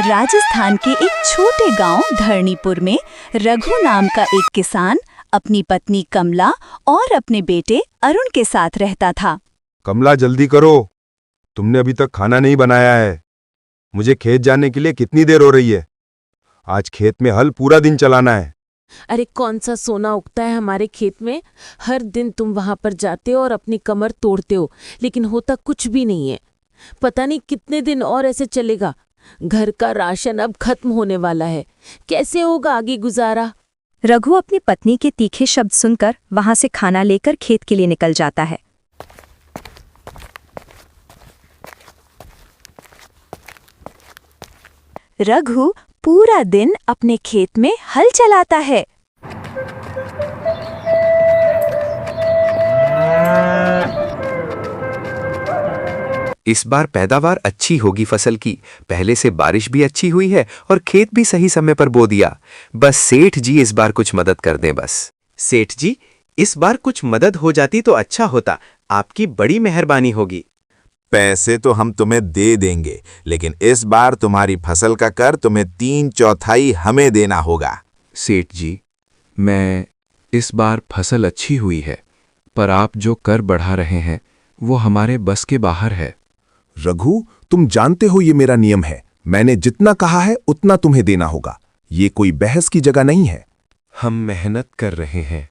राजस्थान के एक छोटे गांव धरणीपुर में रघु नाम का एक किसान अपनी पत्नी कमला और अपने बेटे अरुण के साथ रहता था। कमला, जल्दी करो, तुमने अभी तक खाना नहीं बनाया है। मुझे खेत जाने के लिए कितनी देर हो रही है? आज खेत में हल पूरा दिन चलाना है। अरे कौन सा सोना उगता है हमारे खेत में? हर दिन तुम वहां पर जाते हो और अपनी कमर तोड़ते हो, लेकिन होता कुछ भी नहीं है। पता नहीं कितने दिन और ऐसे चलेगा। घर का राशन अब खत्म होने वाला है, कैसे होगा आगे गुजारा? रघु अपनी पत्नी के तीखे शब्द सुनकर वहां से खाना लेकर खेत के लिए निकल जाता है। रघु पूरा दिन अपने खेत में हल चलाता है। इस बार पैदावार अच्छी होगी फसल की। पहले से बारिश भी अच्छी हुई है और खेत भी सही समय पर बो दिया। बस सेठ जी इस बार कुछ मदद कर दें बस। सेठ जी, इस बार कुछ मदद हो जाती तो अच्छा होता। आपकी बड़ी मेहरबानी होगी। पैसे तो हम तुम्हें दे देंगे, लेकिन इस बार तुम्हारी फसल का कर तुम्हें 3/4 हमें देना होगा। सेठ जी, मैं इस बार फसल अच्छी हुई है, पर आप जो कर बढ़ा रहे हैं वो हमारे बस के बाहर है। रघु, तुम जानते हो ये मेरा नियम है। मैंने जितना कहा है उतना तुम्हें देना होगा। ये कोई बहस की जगह नहीं है। हम मेहनत कर रहे हैं।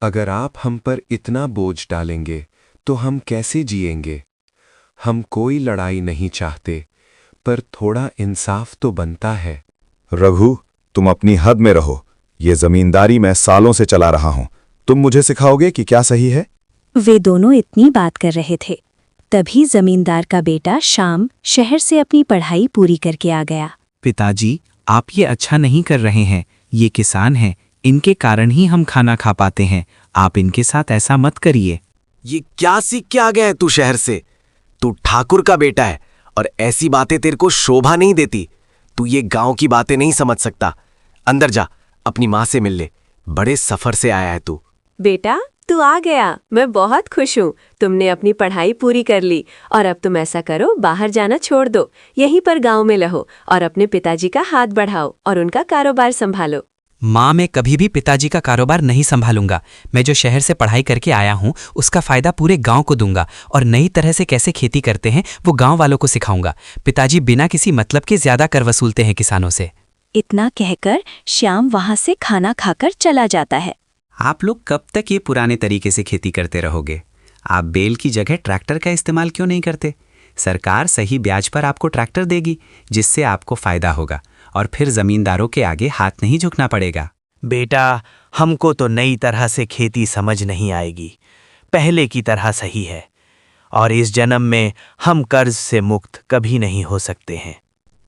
अगर आप हम पर इतना बोझ डालेंगे तो हम कैसे जिएंगे? हम कोई लड़ाई नहीं चाहते, पर थोड़ा इंसाफ तो बनता है। रघु, तुम अपनी हद में रहो। ये जमींदारी मैं सालों से चला रहा हूं। तुम मुझे सिखाओगे कि क्या सही है? वे दोनों इतनी बात कर रहे थे, तभी जमींदार का बेटा श्याम शहर से अपनी पढ़ाई पूरी करके आ गया। पिताजी, आप ये अच्छा नहीं कर रहे हैं। ये किसान हैं, इनके कारण ही हम खाना खा पाते हैं। आप इनके साथ ऐसा मत करिए। ये क्या सीख के आ गया है तू शहर से? तू ठाकुर का बेटा है और ऐसी बातें तेरे को शोभा नहीं देती। तू ये गांव की बातें नहीं समझ सकता। अंदर जा, अपनी माँ से मिल ले। बड़े सफर से आया है तू। बेटा, तू आ गया। मैं बहुत खुश हूँ। तुमने अपनी पढ़ाई पूरी कर ली और अब तुम ऐसा करो, बाहर जाना छोड़ दो, यहीं पर गांव में रहो और अपने पिताजी का हाथ बढ़ाओ और उनका कारोबार संभालो। माँ, मैं कभी भी पिताजी का कारोबार नहीं संभालूंगा। मैं जो शहर से पढ़ाई करके आया हूँ उसका फायदा पूरे गांव को दूंगा और नई तरह से कैसे खेती करते हैं वो गांव वालों को सिखाऊंगा। पिताजी बिना किसी मतलब के ज्यादा कर वसूलते हैं किसानों से। इतना कहकर श्याम वहां से खाना खाकर चला जाता है। आप लोग कब तक ये पुराने तरीके से खेती करते रहोगे? आप बैल की जगह ट्रैक्टर का इस्तेमाल क्यों नहीं करते? सरकार सही ब्याज पर आपको ट्रैक्टर देगी, जिससे आपको फायदा होगा और फिर जमींदारों के आगे हाथ नहीं झुकना पड़ेगा। बेटा, हमको तो नई तरह से खेती समझ नहीं आएगी। पहले की तरह सही है और इस जन्म में हम कर्ज से मुक्त कभी नहीं हो सकते हैं।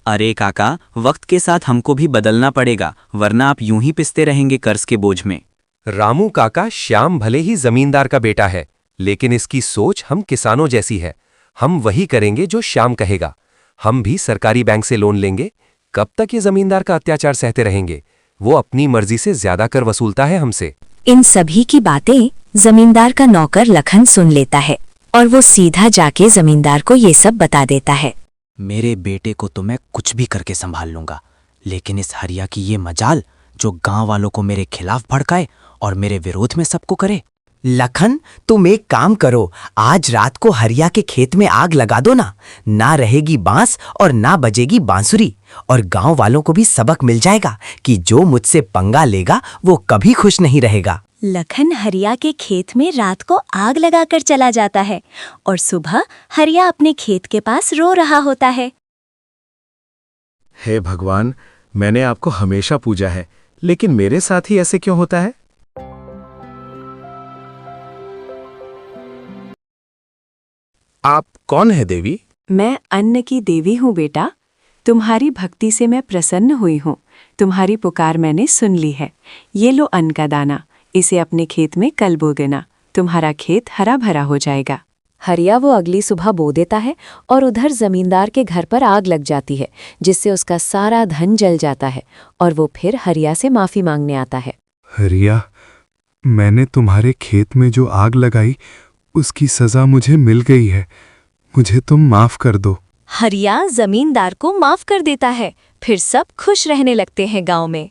अरे काका, वक्त के साथ हमको भी बदलना पड़ेगा, वरना आप यूं ही पिसते रहेंगे कर्ज के बोझ में। रामू काका, श्याम भले ही जमींदार का बेटा है, लेकिन इसकी सोच हम किसानों जैसी है। हम वही करेंगे जो श्याम कहेगा। हम भी सरकारी बैंक से लोन लेंगे। कब तक ये जमींदार का अत्याचार सहते रहेंगे? वो अपनी मर्जी से ज्यादा कर वसूलता है हमसे। इन सभी की बातें जमींदार का नौकर लखन सुन लेता है और वो सीधा जाके जमींदार को ये सब बता देता है। मेरे बेटे को तो मैं कुछ भी करके संभाल लूंगा, लेकिन इस हरिया की ये मजाल जो गांव वालों को मेरे खिलाफ भड़काए और मेरे विरोध में सबको करे। लखन, तुम एक काम करो, आज रात को हरिया के खेत में आग लगा दो ना। ना रहेगी बांस और ना बजेगी बांसुरी, और गांव वालों को भी सबक मिल जाएगा कि जो मुझसे पंगा लेगा वो कभी खुश नहीं रहेगा। लखन हरिया के खेत में रात को आग लगाकर चला जाता है और सुबह हरिया अपने खेत के पास रो रहा होता है। हे भगवान, मैंने आपको हमेशा पूजा है, लेकिन मेरे साथ ही ऐसे क्यों होता है? आप कौन है देवी? मैं अन्न की देवी हूँ बेटा। तुम्हारी भक्ति से मैं प्रसन्न हुई हूँ। तुम्हारी पुकार मैंने सुन ली है। ये लो अन्न का दाना, इसे अपने खेत में कल बो देना। तुम्हारा खेत हरा भरा हो जाएगा। हरिया वो अगली सुबह बो देता है और उधर जमींदार के घर पर आग लग जाती है, जिससे उसका सारा धन जल जाता है और वो फिर हरिया से माफी मांगने आता है। हरिया, मैंने तुम्हारे खेत में जो आग लगाई उसकी सजा मुझे मिल गई है। मुझे तुम माफ कर दो। हरिया जमींदार को माफ कर देता है। फिर सब खुश रहने लगते हैं गांव में।